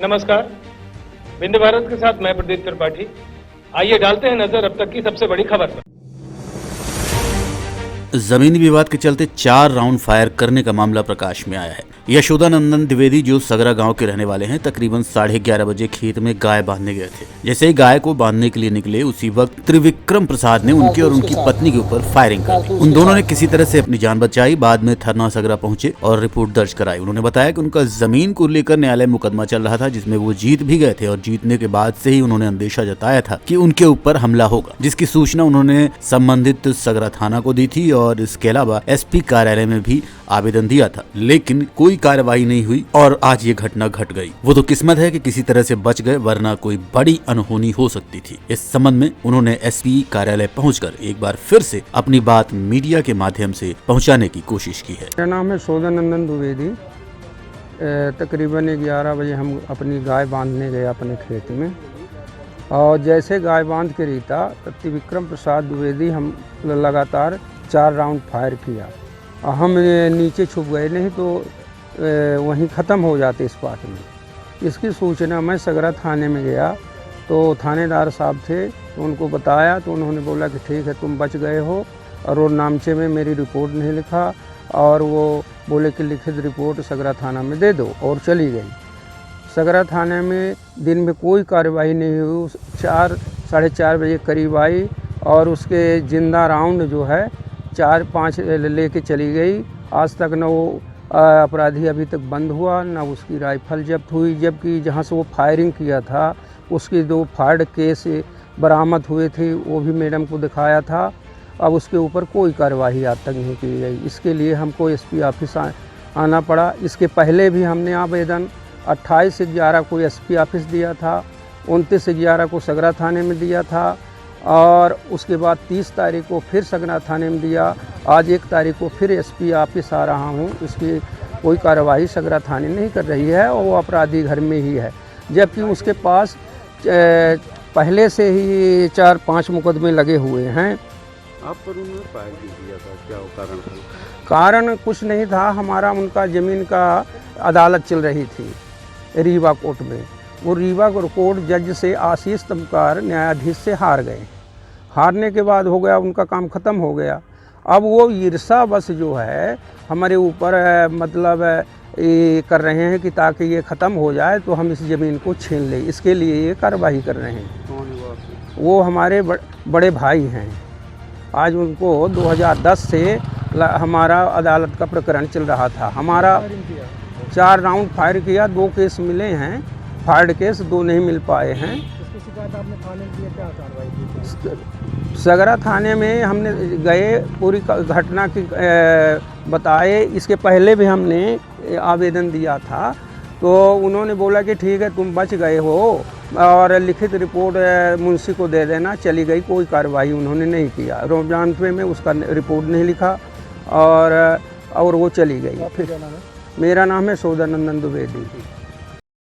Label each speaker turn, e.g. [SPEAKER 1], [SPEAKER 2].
[SPEAKER 1] नमस्कार, विंध्य भारत के साथ मैं प्रदीप त्रिपाठी। आइए डालते हैं नजर अब तक की सबसे बड़ी खबर पर।
[SPEAKER 2] जमीनी विवाद के चलते 4 राउंड फायर करने का मामला प्रकाश में आया है। यशोदानंदन द्विवेदी जो सगरा गांव के रहने वाले हैं, तकरीबन 11:30 बजे खेत में गाय बांधने गए थे। जैसे ही गाय को बांधने के लिए निकले, उसी वक्त त्रिविक्रम प्रसाद ने उनके और उनकी पत्नी के ऊपर फायरिंग कर दी। उन दोनों ने किसी तरह से अपनी जान बचाई। बाद में थाना सगरा पहुंचे और रिपोर्ट दर्ज कराई। उन्होंने बताया कि उनका जमीन को लेकर न्यायालय मुकदमा चल रहा था, जिसमें वो जीत भी गए थे और जीतने के बाद से ही उन्होंने अंदेशा जताया था कि उनके ऊपर हमला होगा, जिसकी सूचना उन्होंने संबंधित सगरा थाना को दी थी और इसके अलावा एसपी कार्यालय में भी आवेदन दिया था, लेकिन कोई कार्रवाई नहीं हुई और आज ये घटना घट गई। वो तो किस्मत है कि किसी तरह से बच गए, वरना कोई बड़ी अनहोनी हो सकती थी। इस संबंध में उन्होंने एसपी कार्यालय पहुंचकर एक बार फिर से अपनी बात मीडिया के माध्यम से पहुंचाने की कोशिश की है।
[SPEAKER 3] मेरा नाम है यशोदानंदन द्विवेदी। तकरीबन 11 बजे हम अपनी गाय बांधने गए अपने खेत में, और जैसे गाय बांध के रीता त्रिविक्रम प्रसाद द्विवेदी हम लगातार 4 राउंड फायर किया। हम नीचे छुप गए, नहीं तो वहीं ख़त्म हो जाते इस बात में। इसकी सूचना मैं सगरा थाने में गया तो थानेदार साहब थे, तो उनको बताया तो उन्होंने बोला कि ठीक है, तुम बच गए हो। और वो नामचे में मेरी रिपोर्ट नहीं लिखा और वो बोले कि लिखित रिपोर्ट सगरा थाना में दे दो, और चली गई। सगरा थाने में दिन में कोई कार्रवाई नहीं हुई। 4 साढ़े 4 बजे करीब आई और उसके जिंदा राउंड जो है 4-5 लेके चली गई। आज तक न वो अपराधी अभी तक बंद हुआ, ना उसकी राइफल जब्त हुई, जबकि जहाँ से वो फायरिंग किया था उसके 2 फायर्ड केस बरामद हुए थे, वो भी मैडम को दिखाया था। अब उसके ऊपर कोई कार्रवाई आज तक नहीं की गई। इसके लिए हमको एसपी ऑफिस आना पड़ा। इसके पहले भी हमने आवेदन 28/11 को एसपी ऑफिस दिया था, 29/11 को सगरा थाने में दिया था, और उसके बाद 30 तारीख को फिर सगरा थाने में दिया। आज 1 तारीख को फिर एसपी ऑफिस आ रहा हूँ। इसकी कोई कार्रवाई सगरा थाने नहीं कर रही है और वो अपराधी घर में ही है, जबकि उसके पास पहले से ही 4-5 मुकदमे लगे हुए हैं।
[SPEAKER 4] आप पर उन्होंने फायर किया था, क्या कारण था?
[SPEAKER 3] कारण कुछ नहीं था, हमारा उनका ज़मीन का अदालत चल रही थी रीवा कोर्ट में। वो रीवा कोर्ट जज से आशीष तमकार न्यायाधीश से हार गए। हारने के बाद हो गया, उनका काम ख़त्म हो गया। अब वो ईर्षा बस जो है हमारे ऊपर मतलब ये कर रहे हैं कि ताकि ये ख़त्म हो जाए तो हम इस ज़मीन को छीन लें, इसके लिए ये कार्रवाई कर रहे हैं। वो हमारे बड़े भाई हैं। आज उनको 2010 से हमारा अदालत का प्रकरण चल रहा था। हमारा 4 राउंड फायर किया, 2 केस मिले हैं, फायर्ड केस 2 नहीं मिल पाए हैं।
[SPEAKER 5] इसकी शिकायत आपने थाने में की, क्या कार्रवाई की?
[SPEAKER 3] सगरा थाने में हमने गए, पूरी घटना की बताए। इसके पहले भी हमने आवेदन दिया था, तो उन्होंने बोला कि ठीक है, तुम बच गए हो और लिखित रिपोर्ट मुंशी को दे देना। चली गई, कोई कार्रवाई उन्होंने नहीं किया। रोजानवे में उसका रिपोर्ट नहीं लिखा और वो चली गई।
[SPEAKER 5] फिर
[SPEAKER 3] मेरा नाम है यशोदानंदन द्विवेदी।